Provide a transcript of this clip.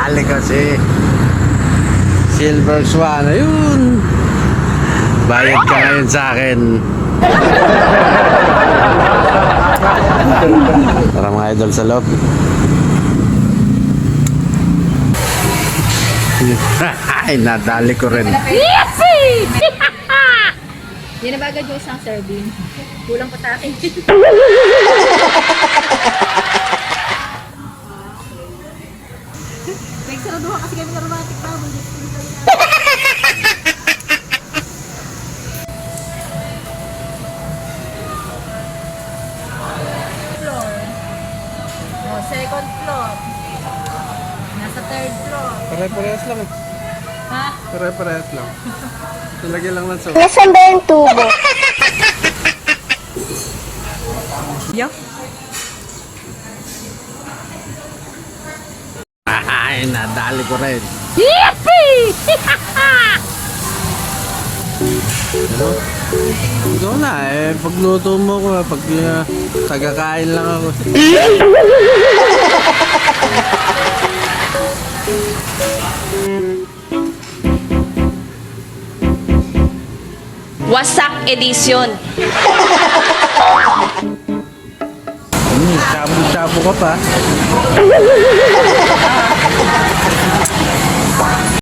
Nadali ko si Silver Swan. Ayun. Bayad ka ngayon sa akin. Tara mga idol sa loob. Ay, nadali ko rin. Yesi! Yan na bagay yung isang serving. Kulang pa sa akin. Nagsaraduhan kasi kami na romantic pa. Floor. Oh, second floor. Nasa third floor. Pare-parehas lang. Ha? Pare-parehas lang. Ilagay lang ng soap. Nasaan ba yung tubo? Yo. Ay, nadali ko rin. Yippee! Ano? Ikaw na eh. Pagluto mo ko, pag tagakain lang ako. Wasak Edition. Chapo-chapo ka pa.